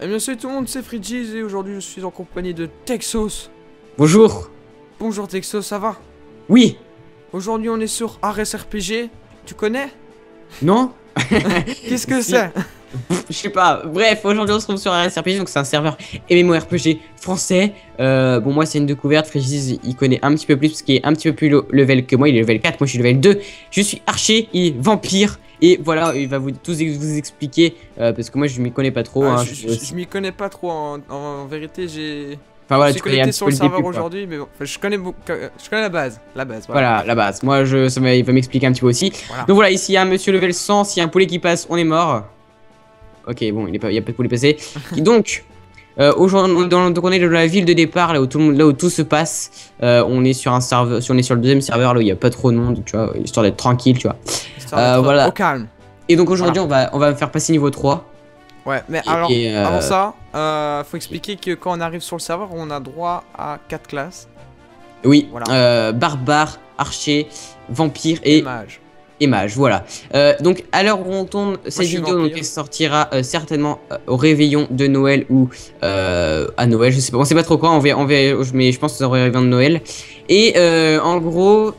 bien salut tout le monde, c'est Frigis et aujourd'hui je suis en compagnie de Texos. Bonjour. Bonjour Texos, ça va? Oui. Aujourd'hui on est sur Ares RPG, tu connais? Non. Qu'est-ce que c'est? Je sais pas. Bref, aujourd'hui on se trouve sur Ares RPG, donc c'est un serveur MMORPG français. Bon, moi c'est une découverte. Frigis il connaît un petit peu plus parce qu'il est un petit peu plus level que moi. Il est level 4, moi je suis level 2. Je suis archer et vampire. Et voilà, il va vous vous expliquer parce que moi je m'y connais pas trop. Hein, je m'y connais pas trop en vérité, j'ai... Enfin voilà, je suis connecté sur le serveur aujourd'hui, mais bon, je connais la base, voilà, la base. Moi, il va m'expliquer un petit peu aussi. Voilà. Donc voilà, ici il y a un monsieur level 100, s'il y a un poulet qui passe, on est mort. Ok, bon, il y a pas de poulet passé. Donc, aujourd'hui, donc on est dans la ville de départ, là où tout se passe. On est sur un serveur, on est sur le deuxième serveur, là où il y a pas trop de monde, tu vois, histoire d'être tranquille, tu vois. Voilà. Au calme. Et donc aujourd'hui, voilà, on va me faire passer niveau 3. Ouais, mais alors, avant ça, faut expliquer que quand on arrive sur le serveur, on a droit à 4 classes. Oui, voilà. Barbare, archer, vampire et mage, voilà. Donc à l'heure où on tourne cette vidéo, donc, elle sortira certainement au réveillon de Noël ou à Noël, je sais pas, on sait pas trop quoi, mais je pense que ça aurait réveillon de Noël. Et en gros,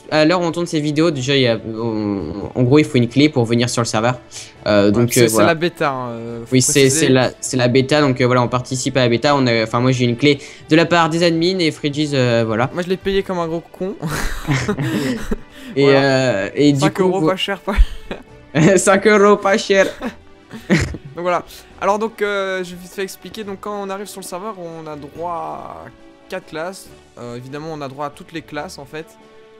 à l'heure où on tourne ces vidéos, déjà en gros il faut une clé pour venir sur le serveur. Donc c'est voilà. la bêta. Oui, c'est la bêta, donc voilà, on participe à la bêta. Enfin moi j'ai une clé de la part des admins et Frigis, voilà. Moi je l'ai payé comme un gros con. Et, voilà. Et du coup, 5 euros pas cher, 5 euros pas cher. Donc voilà. Alors donc je vais vite fait expliquer. Donc quand on arrive sur le serveur, on a droit à 4 classes. Évidemment on a droit à toutes les classes en fait.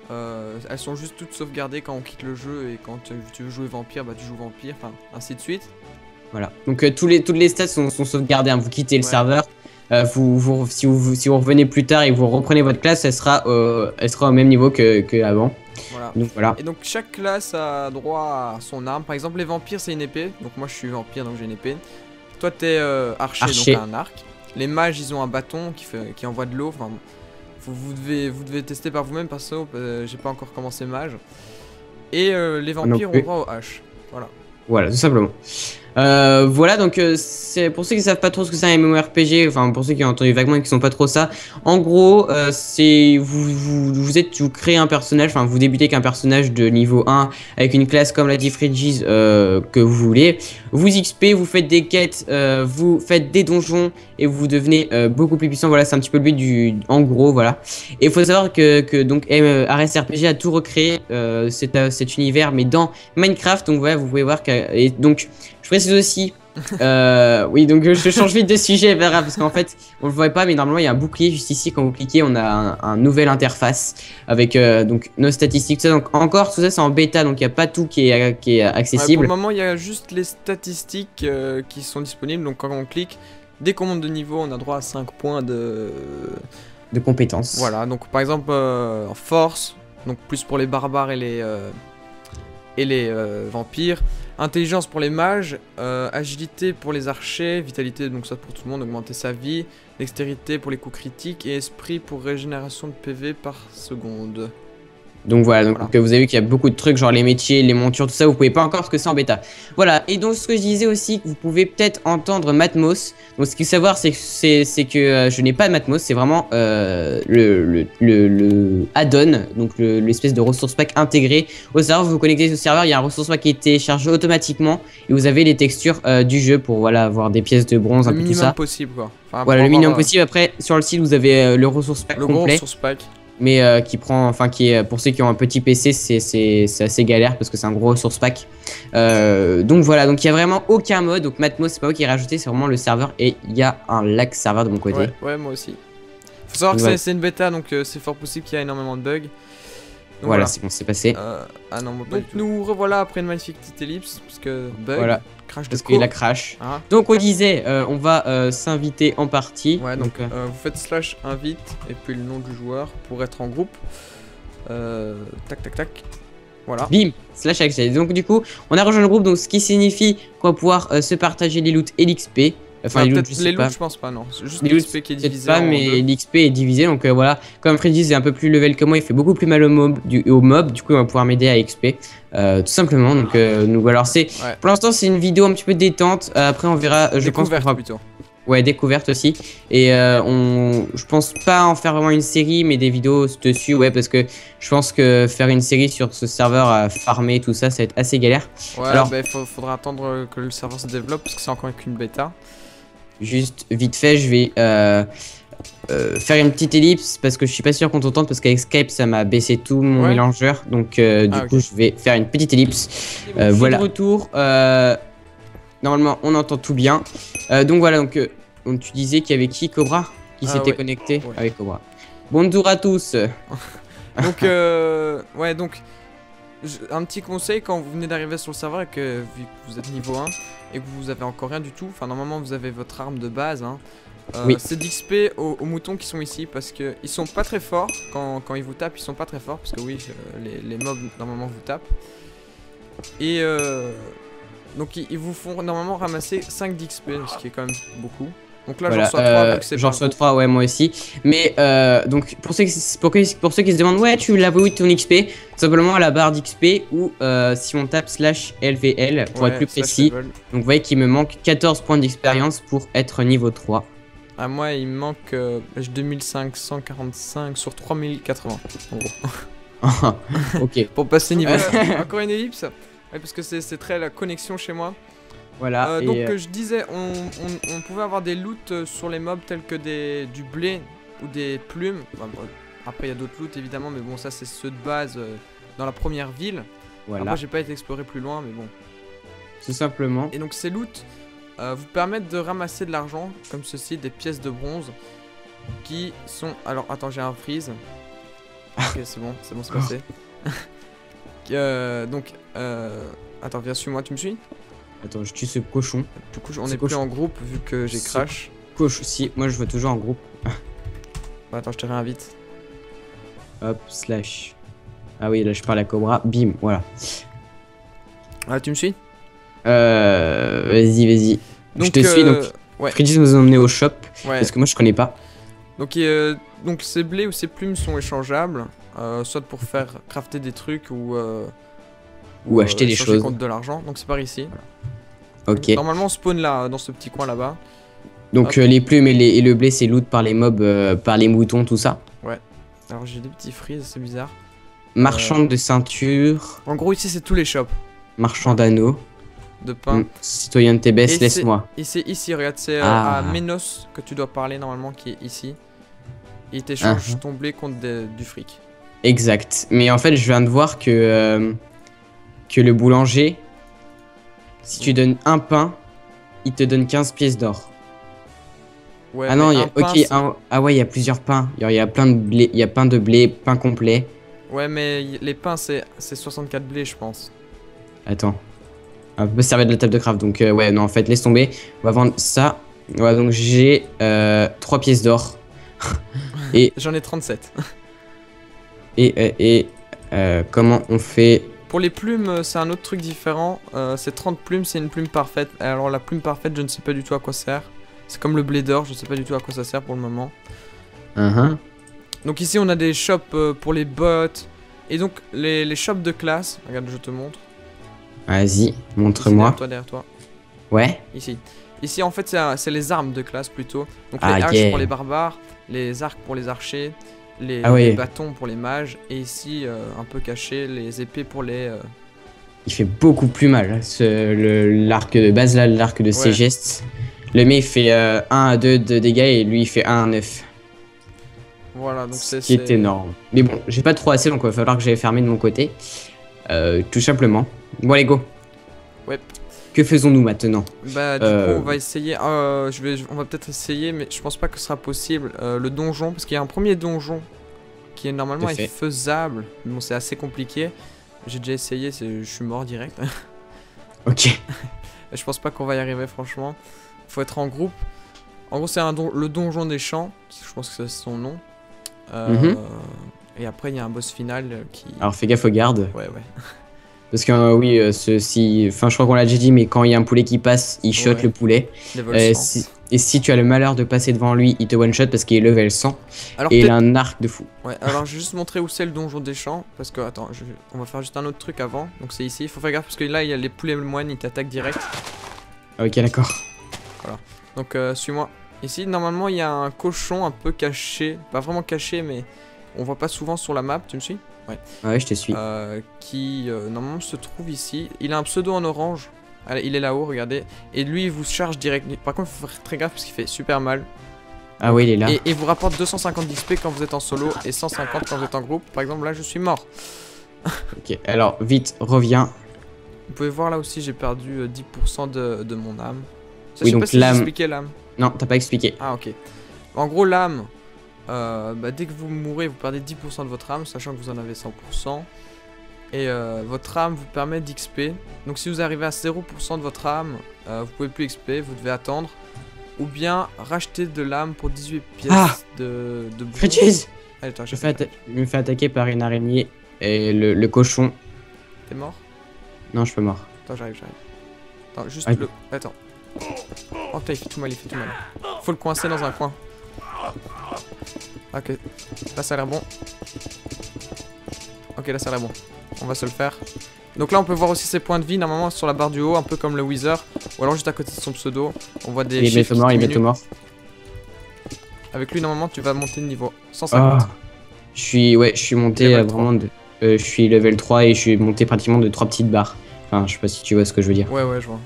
Elles sont juste toutes sauvegardées quand on quitte le jeu. Et quand tu veux jouer vampire, bah tu joues vampire, enfin ainsi de suite. Voilà. Donc toutes les stats sont sauvegardées, hein. Vous quittez le serveur. Si vous revenez plus tard et vous reprenez votre classe, elle sera au même niveau que avant. Voilà. Donc voilà. Et donc chaque classe a droit à son arme. Par exemple les vampires c'est une épée. Donc moi je suis vampire donc j'ai une épée. Toi t'es archer donc un arc. Les mages ils ont un bâton qui envoie de l'eau. Enfin, vous devez tester par vous-même parce que j'ai pas encore commencé mage. Et les vampires ont droit aux haches. Voilà. Voilà, tout simplement. Voilà, donc c'est pour ceux qui savent pas trop ce que c'est un MMORPG, enfin pour ceux qui ont entendu vaguement et qui sont pas trop ça. En gros, c'est vous créez un personnage, enfin vous débutez avec un personnage de niveau 1 avec une classe comme l'a dit Frigis que vous voulez. Vous XP, vous faites des quêtes, vous faites des donjons et vous devenez beaucoup plus puissant. Voilà, c'est un petit peu le but en gros, voilà. Et il faut savoir que donc Ares RPG a tout recréé cet univers mais dans Minecraft. Donc voilà, vous pouvez voir et donc je précise aussi, oui, donc je change vite de sujet, parce qu'en fait, on le voit pas, mais normalement il y a un bouclier juste ici. Quand vous cliquez, on a un nouvelle interface avec donc nos statistiques. Donc encore, tout ça c'est en bêta, donc il n'y a pas tout qui est accessible. Ouais, pour le moment, il y a juste les statistiques qui sont disponibles. Donc quand on clique, dès qu'on monte de niveau, on a droit à 5 points de compétences. Voilà, donc par exemple en force, donc plus pour les barbares et les vampires. Intelligence pour les mages, agilité pour les archers, vitalité donc ça pour tout le monde, augmenter sa vie, dextérité pour les coups critiques et esprit pour régénération de PV par seconde. Donc voilà, donc vous avez vu qu'il y a beaucoup de trucs, genre les métiers, les montures, tout ça, vous pouvez pas encore parce que c'est en bêta. Voilà, et donc ce que je disais aussi, que vous pouvez peut-être entendre Matmos. Donc ce qu'il faut savoir, c'est que je n'ai pas de Matmos, c'est vraiment le add-on, donc l'espèce de ressource pack intégré au serveur. Vous vous connectez au serveur, il y a un ressource pack qui est téléchargé automatiquement et vous avez les textures du jeu pour voilà avoir des pièces de bronze, un peu tout ça. Le minimum possible quoi. Enfin, voilà, le minimum possible. Après, sur le site, vous avez le ressource pack complet. Le ressource pack. Mais qui est pour ceux qui ont un petit PC, c'est assez galère parce que c'est un gros source pack. Donc voilà, donc il y a vraiment aucun mode. Donc Matmos c'est pas moi qui ai rajouté, c'est vraiment le serveur et il y a un lag serveur de mon côté. Ouais, moi aussi. Faut savoir que c'est une bêta donc c'est fort possible qu'il y a énormément de bugs. Donc voilà, c'est bon, c'est passé. Ah non, donc nous revoilà après une magnifique petite ellipse parce que bug. Voilà. Parce qu'il a crash. Donc on disait, on va s'inviter en partie. Ouais, donc vous faites / invite et puis le nom du joueur pour être en groupe. Tac tac tac. Voilà. Bim / accès. Donc du coup, on a rejoint le groupe, donc ce qui signifie qu'on va pouvoir se partager les loots et l'XP. Enfin, les loots, je pense pas, non. C'est juste l'XP qui est divisé. Mais l'XP est divisé, donc voilà. Comme Frigis est un peu plus level que moi, il fait beaucoup plus mal au mob. Du coup, il va pouvoir m'aider à XP. Tout simplement. Donc, alors, c'est pour l'instant, c'est une vidéo un petit peu détente. Après, on verra. Je pense plutôt. Ouais, découverte aussi. Et je pense pas en faire vraiment une série, mais des vidéos dessus, ouais, parce que je pense que faire une série sur ce serveur à farmer, tout ça, ça va être assez galère. Ouais, Alors, bah faudra attendre que le serveur se développe parce que c'est encore qu'une bêta. juste vite fait, je vais faire une petite ellipse parce que je suis pas sûr qu'on t'entende parce qu'avec Skype ça m'a baissé tout mon mélangeur. Donc du coup, je vais faire une petite ellipse. Voilà. De retour. Normalement, on entend tout bien. Donc voilà, donc tu disais qu'il y avait qui, Cobra, qui s'était connecté avec Cobra. Bonjour à tous. Donc ouais, donc un petit conseil quand vous venez d'arriver sur le serveur et que vu que vous êtes niveau 1 et que vous avez encore rien du tout, enfin normalement vous avez votre arme de base, hein, c'est d'XP aux moutons qui sont ici parce que ils sont pas très forts quand ils vous tapent, ils sont pas très forts parce que oui, les mobs normalement vous tapent. Et donc ils vous font normalement ramasser 5 d'XP, ce qui est quand même beaucoup. Donc là, voilà, j'en reçois 3, ouais, moi aussi. Mais donc, pour ceux qui se demandent, ouais, tu l'as où ton XP? Tout simplement à la barre d'XP ou si on tape /LVL pour être plus précis. Donc, vous voyez qu'il me manque 14 points d'expérience pour être niveau 3. Ah, moi, il me manque 2545 sur 3080, en gros. Ok. Pour passer niveau. Encore une ellipse. Ouais, parce que c'est très la connexion chez moi. Voilà. Donc je disais, on pouvait avoir des loots sur les mobs tels que du blé ou des plumes. Enfin, bon, après il y a d'autres loots évidemment, mais bon ça c'est ceux de base dans la première ville. Voilà. Moi j'ai pas été exploré plus loin, mais bon. Tout simplement. Et donc ces loots vous permettent de ramasser de l'argent, comme ceci, des pièces de bronze qui sont... Alors attends, j'ai un freeze. Ok, c'est bon, c'est passé. Attends, viens suis-moi, tu me suis? Attends, je tue ce cochon. Du coup, on est plus en groupe vu que j'ai crash. Cochon, si, moi je veux toujours en groupe. Bah, attends, je te réinvite. Hop, slash. Ah oui, là je parle à Cobra. Bim, voilà. Ah, tu me suis? Vas-y. Je te suis donc. Ouais. Freddy nous a emmené au shop. Ouais. Parce que moi je connais pas. Donc ces blés ou ces plumes sont échangeables. Soit pour faire crafter des trucs ou acheter des choses contre de l'argent. Donc c'est par ici. Voilà. Ok. Normalement on spawn là dans ce petit coin là-bas. Donc les plumes et le blé c'est loot par les mobs, par les moutons, tout ça. Ouais. Alors j'ai des petits frises, c'est bizarre. Marchand de ceinture. En gros ici c'est tous les shops. Marchand d'anneaux. De pain. Citoyen de Tébès, laisse-moi. Et c'est ici, regarde, c'est à Ménos que tu dois parler normalement qui est ici. Et il t'échange ton blé contre du fric. Exact. Mais en fait je viens de voir que le boulanger, si tu donnes un pain, il te donne 15 pièces d'or. Ouais, ah non, ouais, il y a plusieurs pains. Il y a plein de blé, il y a pain de blé, pain complet. Ouais, mais les pains, c'est 64 blés, je pense. Attends. On peut se servir de la table de craft. Donc, ouais, non, en fait, laisse tomber. On va vendre ça. Ouais, donc j'ai 3 pièces d'or. Et j'en ai 37. Et comment on fait? Pour les plumes, c'est un autre truc différent. C'est 30 plumes, c'est une plume parfaite. Alors, la plume parfaite, je ne sais pas du tout à quoi sert. C'est comme le blé d'or, je ne sais pas du tout à quoi ça sert pour le moment. Donc ici, on a des shops pour les bots. Et donc, les shops de classe. Regarde, je te montre. Vas-y, montre-moi. Derrière toi. Ouais. Ici. Ici, en fait, c'est les armes de classe plutôt. Donc, les haches pour les barbares, les arcs pour les archers, les bâtons pour les mages. Et ici, un peu caché, les épées pour les... Il fait beaucoup plus mal, l'arc de base, là, l'arc de ses gestes. Le mec, il fait 1 à 2 de dégâts et lui, il fait 1 à 9. Voilà, donc c'est... Ce qui est énorme. Mais bon, j'ai pas trop assez, donc il va falloir que j'aille fermer de mon côté. Tout simplement. Bon, allez, go. Ouais. Que faisons-nous maintenant? Bah, du coup, on va essayer. On va peut-être essayer, mais je pense pas que ce sera possible. Le donjon, parce qu'il y a un premier donjon qui est normalement faisable. Mais bon, c'est assez compliqué. J'ai déjà essayé, je suis mort direct. Ok. Je pense pas qu'on va y arriver, franchement. Faut être en groupe. En gros, c'est le donjon des champs. Je pense que c'est son nom. Et après, il y a un boss final qui... Alors, fais gaffe aux gardes. Ouais. Parce que oui, enfin je crois qu'on l'a déjà dit, mais quand il y a un poulet qui passe, il shot le poulet. Et si tu as le malheur de passer devant lui, il te one shot parce qu'il est level 100. Alors, et il a un arc de fou. Ouais, alors je vais juste montrer où c'est le donjon des champs. Parce que, attends, on va faire juste un autre truc avant. Donc c'est ici, faut faire gaffe parce que là, il y a les poulets moines, ils t'attaquent direct. Ok, d'accord. Voilà. Donc suis-moi. Ici, normalement, il y a un cochon un peu caché. Pas vraiment caché, mais on voit pas souvent sur la map. Tu me suis? Ouais. Ouais, je te suis. Qui, normalement, se trouve ici. Il a un pseudo en orange. Allez, il est là-haut, regardez. Et lui, il vous charge direct. Par contre, il faut faire très gaffe parce qu'il fait super mal. Ah oui, il est là. Et il vous rapporte 250 d'XP quand vous êtes en solo et 150 quand vous êtes en groupe. Par exemple, là, je suis mort. Ok, alors, vite, reviens. Vous pouvez voir là aussi, j'ai perdu 10% de mon âme. Ça, Oui, je sais donc pas si j'ai l'âme. expliqué l'âme. Non, t'as pas expliqué. Ah, ok. En gros, l'âme, dès que vous mourrez, vous perdez 10% de votre âme, sachant que vous en avez 100%. Et votre âme vous permet d'XP. Donc si vous arrivez à 0% de votre âme, vous pouvez plus XP, vous devez attendre. Ou bien racheter de l'âme pour 18 pièces de bronze. Fridges. Allez, attends, Je me fais attaquer par une araignée et le cochon. T'es mort? Non, je suis pas mort. Attends, j'arrive. Attends, juste Ah. le... Attends. Oh putain, il fait tout mal, Faut le coincer dans un coin. Ok, là ça a l'air bon. Ok, là ça a l'air bon. On va se le faire. Donc là on peut voir aussi ses points de vie normalement sur la barre du haut, un peu comme le Wither. Ou alors juste à côté de son pseudo. On voit des Il est mort, il est mort. Avec lui normalement tu vas monter de niveau 150. Ah. Je suis monté vraiment de... je suis level 3 et je suis monté pratiquement de 3 petites barres. Enfin, je sais pas si tu vois ce que je veux dire. Ouais, je vois.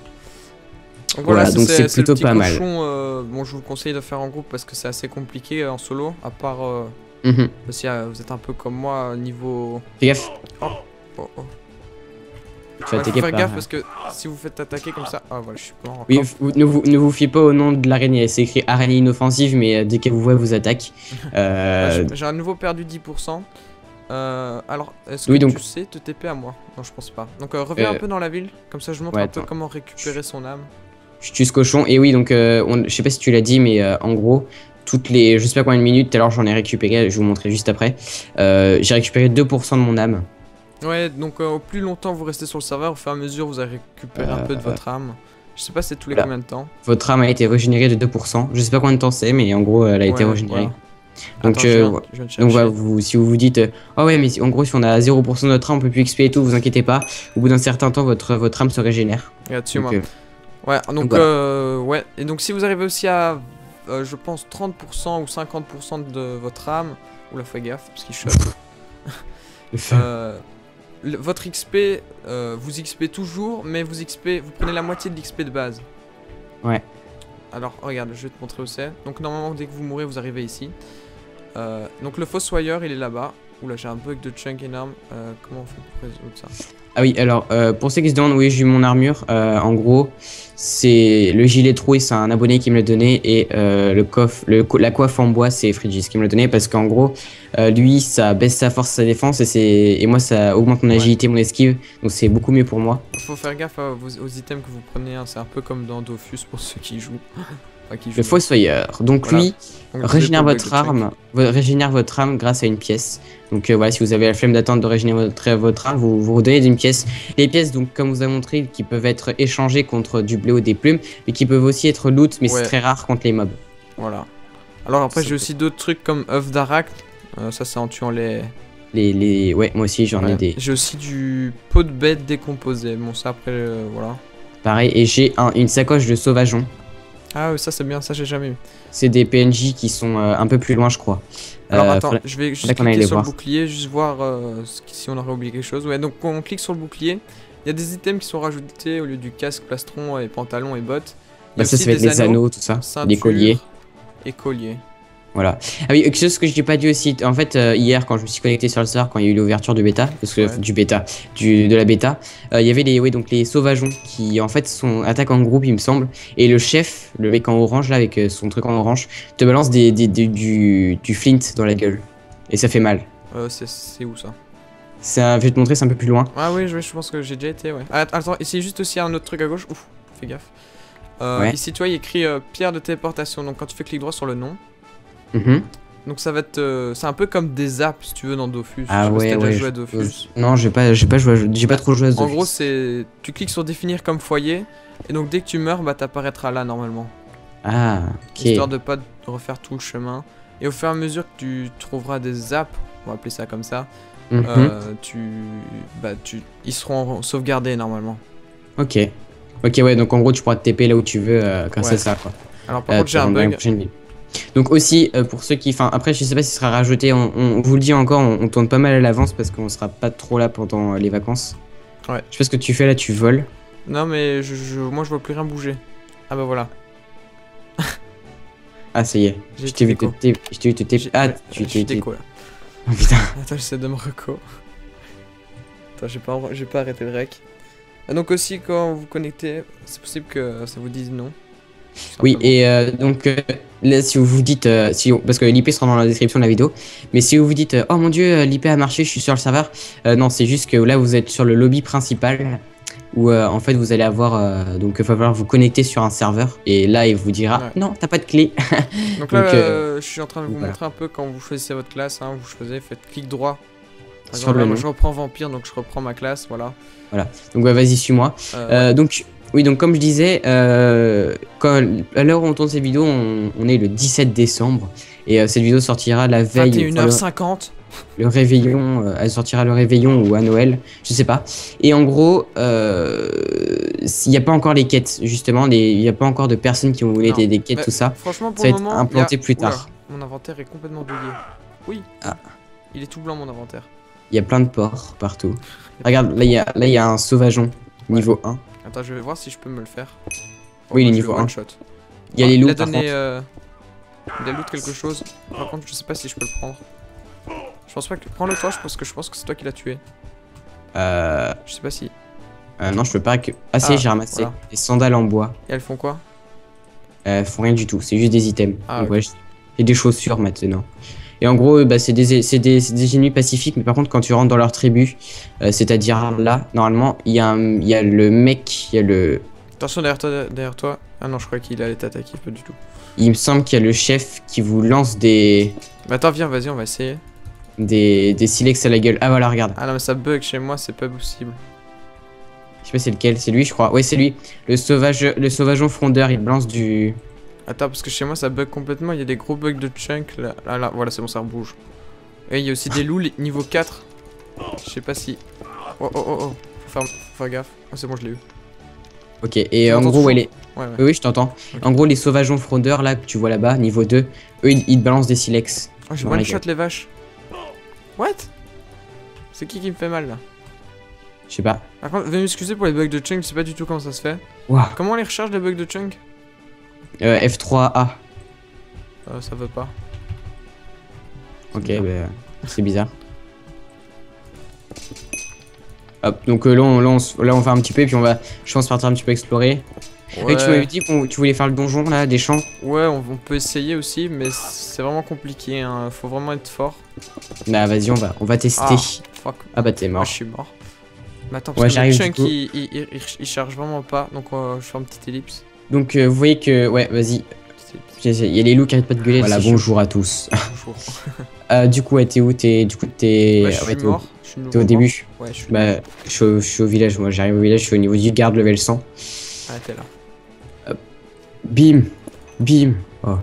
Donc voilà, donc c'est plutôt pas mal. Bon, je vous conseille de faire en groupe parce que c'est assez compliqué en solo, à part si vous êtes un peu comme moi niveau... Fais gaffe. Oh. Tu vas faut faire gaffe parce que si vous faites attaquer comme ça... Ah voilà, je suis mort encore. Oui, ne vous fiez pas au nom de l'araignée, c'est écrit araignée inoffensive, mais dès qu'elle vous voit, elle vous attaque. J'ai à nouveau perdu 10%. Alors, est-ce que tu sais te TP à moi? Non, je pense pas. Donc reviens un peu dans la ville, comme ça je montre un peu comment récupérer son âme. Je tue ce cochon, et oui, donc je sais pas si tu l'as dit, mais en gros, toutes les je sais pas combien de minutes, tout à l'heure j'en ai récupéré, je vais vous montrer juste après. J'ai récupéré 2% de mon âme. Ouais, donc au plus longtemps vous restez sur le serveur, au fur et à mesure vous allez récupérer un peu de votre âme. Je sais pas c'est tous les combien de temps. Votre âme a été régénérée de 2%, je sais pas combien de temps c'est, mais en gros elle a été régénérée. Voilà. Donc, voilà, si vous vous dites oh ouais, mais en gros si on a 0% de notre âme on peut plus XP et tout, vous inquiétez pas, au bout d'un certain temps votre âme se régénère. Regarde dessus moi. Ouais, donc voilà. Ouais, et donc si vous arrivez aussi à je pense 30% ou 50% de votre âme, oula fais gaffe parce qu'il chope. Votre XP, vous XP toujours, mais vous prenez la moitié de l'XP de base. Ouais. Alors regarde, je vais te montrer où c'est. Donc normalement dès que vous mourrez vous arrivez ici. Donc le Fossoyeur il est là-bas. Oula j'ai un bug de chunk énorme. Comment on fait pour résoudre ça? Ah oui, alors pour ceux qui se demandent, oui j'ai eu mon armure. En gros c'est le gilet troué, c'est un abonné qui me l'a donné. Et la coiffe en bois c'est Frigis qui me l'a donné. Parce qu'en gros lui ça baisse sa force, sa défense. Et moi ça augmente mon agilité, mon esquive. Donc c'est beaucoup mieux pour moi. Faut faire gaffe aux items que vous prenez, hein. C'est un peu comme dans Dofus pour ceux qui jouent. Le Fossoyeur, donc voilà. Lui régénère votre âme grâce à une pièce. Donc voilà, si vous avez la flemme d'attendre de régénérer votre âme, vous redonnez une pièce. Les pièces, donc comme vous a montré, qui peuvent être échangées contre du blé ou des plumes, mais qui peuvent aussi être loot, mais c'est très rare contre les mobs. Voilà. Alors après j'ai aussi d'autres trucs comme œuf d'Arachne, ça c'est en tuant les... Ouais, moi aussi j'en ai des... J'ai aussi du pot de bête décomposé, bon ça après voilà. Pareil, et j'ai une sacoche de sauvageon. Ah oui, ça c'est bien, ça j'ai jamais eu. C'est des PNJ qui sont un peu plus loin je crois. Alors attends, je vais juste cliquer sur le bouclier, juste voir si on aurait oublié quelque chose. Ouais, donc quand on clique sur le bouclier, il y a des items qui sont rajoutés au lieu du casque, plastron et pantalon et bottes. Bah ça va être les anneaux, tout ça, les colliers. Et colliers. Voilà. Ah oui, quelque chose que je n'ai pas dit aussi. En fait, hier, quand je me suis connecté sur le serveur, quand il y a eu l'ouverture du bêta, parce que de la bêta, il y avait les sauvageons qui en fait attaquent en groupe, il me semble. Et le chef, le mec en orange là, avec son truc en orange, te balance du flint dans la gueule. Et ça fait mal. C'est où ça? Je vais te montrer, c'est un peu plus loin. Ah oui, je pense que j'ai déjà été, ouais. Ah, attends, ici juste aussi un autre truc à gauche. Ouf, fais gaffe. Ici, tu vois, il y a écrit pierre de téléportation. Donc quand tu fais clic droit sur le nom. Donc ça va être, c'est un peu comme des apps si tu veux dans Dofus. Ah je sais ouais, pas si t'as déjà joué à Dofus. Non, j'ai pas trop joué à Dofus. En gros, tu cliques sur définir comme foyer et donc dès que tu meurs, bah t'apparaîtras là normalement. Ah, ok. Histoire de pas refaire tout le chemin. Et au fur et à mesure que tu trouveras des apps, on va appeler ça comme ça, ils seront sauvegardés normalement. Ok, ouais, donc en gros tu pourras te TP là où tu veux grâce à ça quoi. Alors par contre j'ai un bug. Donc aussi, pour ceux qui... Enfin, après, je sais pas si ce sera rajouté, on vous le dit encore, on tourne pas mal à l'avance parce qu'on sera pas trop là pendant les vacances. Ouais. Je sais pas ce que tu fais là, tu voles. Non mais moi je vois plus rien bouger. Ah bah voilà. Ah ça y est, je t'ai vu te Ah, tu t'es déco là. Oh putain. Attends, j'essaie de me reco. Attends, j'ai pas arrêté le rec. Ah, donc aussi quand vous connectez, c'est possible que ça vous dise non. Oui, et donc là, si vous vous dites, parce que l'IP sera dans la description de la vidéo, mais si vous vous dites, oh mon dieu, l'IP a marché, je suis sur le serveur, non, c'est juste que là vous êtes sur le lobby principal où en fait vous allez avoir, donc il va falloir vous connecter sur un serveur et là il vous dira, non, t'as pas de clé. Donc là, je suis en train de vous montrer un peu quand vous choisissez votre classe, hein, faites clic droit. Par exemple, là, moi je reprends vampire, donc je reprends ma classe, voilà. Voilà, donc vas-y, suis-moi. Donc. Oui, donc comme je disais, à l'heure où on tourne cette vidéo, on est le 17 décembre. Et cette vidéo sortira la veille. 21h50. Le réveillon, elle sortira le réveillon ou à Noël, je sais pas. Et en gros, il n'y a pas encore les quêtes, justement. Il n'y a pas encore de personnes qui ont voulu des quêtes, tout ça. Franchement, pour ça le va moment, être implanté plus tard. Mon inventaire est complètement bugué. Oui. Ah. Il est tout blanc, mon inventaire. Il y a plein de porcs partout. Regarde, là, il y a un sauvageon, niveau 1. Attends, je vais voir si je peux me le faire. Oui, il est niveau 1. Il y a les loups, par contre. Il a loot quelque chose. Par contre, je sais pas si je peux le prendre. Je pense pas que... Prends-le toi, je pense que c'est toi qui l'as tué. Je sais pas si... non, je peux pas que... Ah si, j'ai ramassé. Voilà. Des sandales en bois. Et elles font quoi? Elles font rien du tout, c'est juste des items. Donc, ouais, j'ai des chaussures maintenant. Et en gros, bah, c'est des ennemis pacifiques, mais par contre, quand tu rentres dans leur tribu, c'est-à-dire là, normalement, il y a le mec, il y a le... Attention derrière toi. Ah non, je crois qu'il allait t'attaquer, pas du tout. Il me semble qu'il y a le chef qui vous lance des... Bah attends, viens, vas-y, on va essayer. Des silex à la gueule. Ah voilà, regarde. Ah non, mais ça bug chez moi, c'est pas possible. Je sais pas c'est lequel, c'est lui, je crois. Ouais, c'est lui. Le sauvageon frondeur, il balance du... Attends, parce que chez moi ça bug complètement, il y a des gros bugs de chunk là, voilà, c'est bon, ça rebouge. Et il y a aussi des loups niveau 4. Je sais pas si... Oh, faut faire gaffe. Oh, c'est bon, je l'ai eu. Ok, et en gros, ouais. Oui, je t'entends. Okay. En gros, les sauvageons frondeurs là que tu vois là-bas, niveau 2, eux ils te balancent des silex. Oh, j'ai one shot les vaches. What? C'est qui me fait mal là? Je sais pas. Par contre, veuillez m'excuser pour les bugs de chunk, je sais pas du tout comment ça se fait. Wow. Comment on les recharge les bugs de chunk? F3A. Ça veut pas. Ok, bah, c'est bizarre. Hop, donc là on fait un petit peu et puis on va, je pense, partir un petit peu explorer. Ouais. Et tu m'avais dit que tu voulais faire le donjon là, des champs. Ouais, on peut essayer aussi, mais c'est vraiment compliqué, hein. Faut vraiment être fort. Bah vas-y, on va tester. Ah bah t'es mort. Ah, je suis mort. Mais attends, parce que le chunk il charge vraiment pas, donc je fais une petite ellipse. Donc vous voyez que, ouais, vas-y. Il y a les loups qui arrêtent pas de gueuler. Voilà, bonjour à tous. Bonjour. Du coup, t'es où? Du coup, t'es... Bah, je suis mort. T'es au début? Ouais, je suis bah, je suis au village, moi j'arrive au village, je suis au niveau du garde level 100. Ah, t'es là. Bim. Bim. Oh.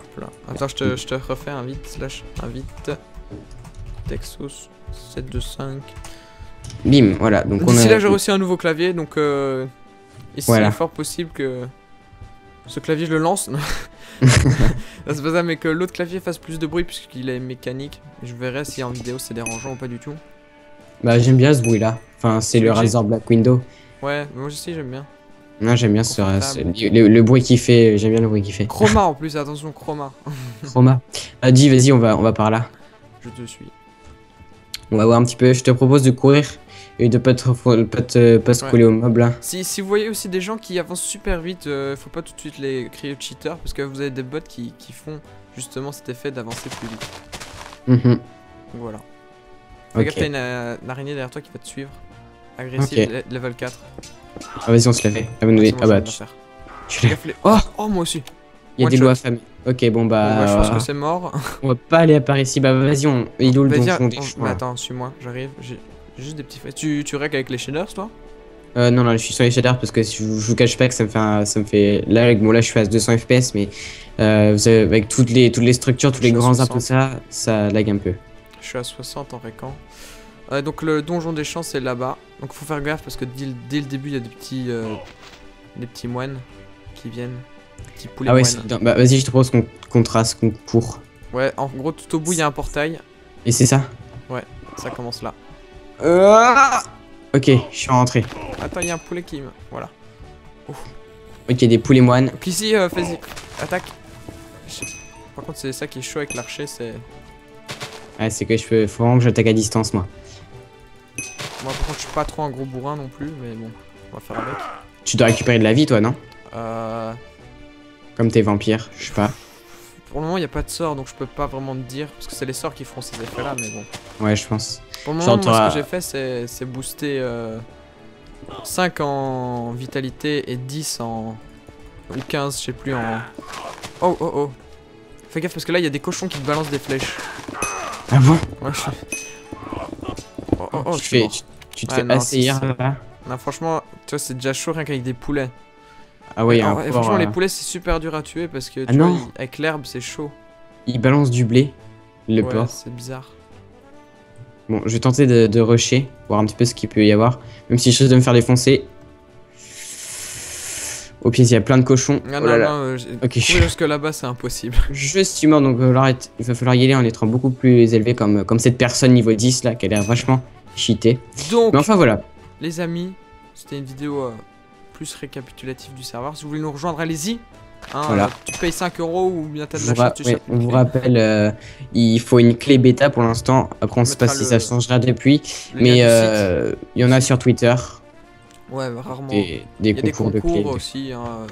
Attends, je te refais invite. Texos 725. Bim, voilà. Donc d'ici là, j'ai reçu un nouveau clavier, donc il est fort possible que ce clavier je le lance. C'est pas ça, mais que l'autre clavier fasse plus de bruit puisqu'il est mécanique. Je verrai si en vidéo c'est dérangeant ou pas du tout. Bah j'aime bien ce bruit là. Enfin c'est le Razer Black Window. Ouais, moi aussi j'aime bien. Non, j'aime bien le bruit qu'il fait, j'aime bien le bruit qu'il fait. Chroma en plus, attention, chroma. Chroma. Dis, vas-y, on va par là. Je te suis. On va voir un petit peu, je te propose de courir et de pas se coller au mob là. Si vous voyez aussi des gens qui avancent super vite, faut pas tout de suite les crier cheaters parce que vous avez des bots qui font justement cet effet d'avancer plus vite. Donc voilà. Regarde, t'as une araignée derrière toi qui va te suivre. Agressive, level 4. Ah vas-y, on se la fait. Ah bah tu l'as. Oh moi aussi. Il y a des loups affamés. Ok, bon bah... je pense que c'est mort. On va pas aller par ici. Bah vas-y, il est où le donjon des choix? Attends, suis-moi, j'arrive. J'ai juste des petits... Tu règles avec les shaders toi? Non, je suis sur les shaders parce que je vous cache pas que ça me fait... Là, avec là je suis à 200 FPS, mais avec toutes les structures, tous les grands arbres, tout ça, ça lag un peu. Je suis à 60 en récant. Donc le donjon des champs c'est là-bas. Donc faut faire gaffe parce que dès le début il y a des petits moines qui viennent. Petit poulet Ah ouais, moine. bah vas-y, je te propose qu'on trace, qu'on court. Ouais, en gros, tout au bout, il y a un portail. Et c'est ça? Ouais, ça commence là. Ok, je suis rentré. Attends, il y a un poulet qui me... Voilà. Ok, des poulets moines. Donc ici, fais-y. Attaque. Par contre, c'est ça qui est chaud avec l'archer, c'est... Ouais, c'est que faut vraiment que j'attaque à distance, moi. Moi, par contre, je suis pas trop un gros bourrin non plus, mais bon, on va faire avec. Tu dois récupérer de la vie, toi, non? Comme t'es vampire, je sais pas. Pour le moment, il n'y a pas de sort, donc je peux pas vraiment te dire, parce que c'est les sorts qui feront ces effets-là, mais bon. Ouais, je pense. Pour le moment, moi, ce que j'ai fait, c'est booster 5 en vitalité et 10 en... ou 15, je sais plus, en... Oh, oh, oh. Fais gaffe, parce que là, il y a des cochons qui te balancent des flèches. Ah bon? Ouais, je... Oh, oh, oh, tu te fais assaillir, là? Non, franchement, tu vois, c'est déjà chaud rien qu'avec des poulets. Ah ouais, et franchement, les poulets, c'est super dur à tuer, parce que, tu vois, avec l'herbe, c'est chaud. Il balance du blé, le porc. C'est bizarre. Bon, je vais tenter de rusher, voir un petit peu ce qu'il peut y avoir. Même si je risque de me faire défoncer. Au pied, il y a plein de cochons. Ah oh là là. non, ok, jusque là-bas, c'est impossible. Je suis mort, donc il va falloir y aller en étant beaucoup plus élevé, comme cette personne niveau 10 là, qui a l'air vachement cheatée. Donc, mais enfin voilà. Les amis, c'était une vidéo plus récapitulative du serveur. Si vous voulez nous rejoindre, allez-y. Hein, voilà. Tu payes 5 € ou bien t'as de la chance, tu chopes on vous rappelle, il faut une clé bêta pour l'instant. Après, on ne sait pas si ça changera depuis. Mais il y en a sur Twitter. Ouais, rarement. Des concours de clés. Aussi. Hein,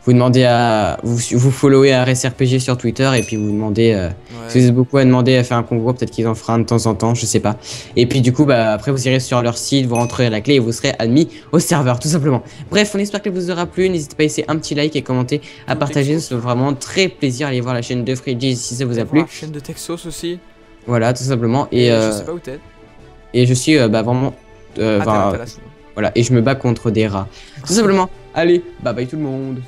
Vous demandez à. Vous followez RSRPG sur Twitter et puis vous demandez. Si vous êtes beaucoup à demander à faire un concours, peut-être qu'ils en feront un de temps en temps, je sais pas. Et puis du coup, bah après vous irez sur leur site, vous rentrerez la clé et vous serez admis au serveur, tout simplement. Bref, on espère que vous aura plu. N'hésitez pas à laisser un petit like et commenter, à partager. Ça fait vraiment très plaisir. Allez voir la chaîne de Freddy si ça vous a plu. La chaîne de Texos aussi. Voilà, tout simplement. Et je sais pas où t'es. Et je suis vraiment. Voilà, et je me bats contre des rats. Tout simplement. Allez, bye bye tout le monde.